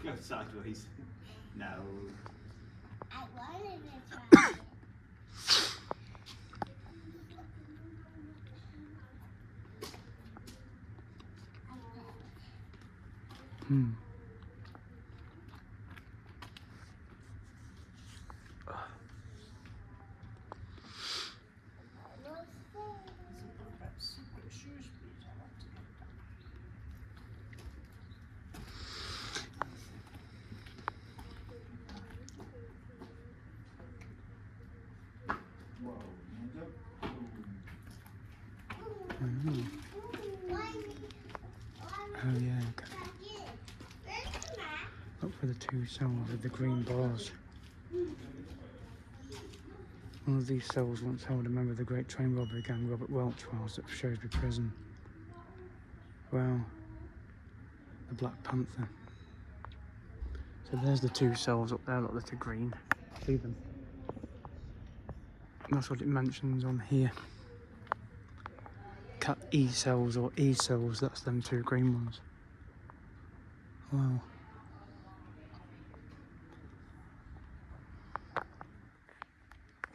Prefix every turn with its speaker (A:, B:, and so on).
A: Go sideways. No.
B: I wanted to try it.
C: Hmm. Oh yeah, okay. Look for the two cells with the green bars. One of these cells once held a member of the Great Train Robbery Gang, Robert Welch, whilst at Shrewsbury Prison. Wow. The Black Panther. So there's the two cells up there, look, that are green. See them? That's what it mentions on here. Cat E cells or E cells, that's them two green ones. Wow.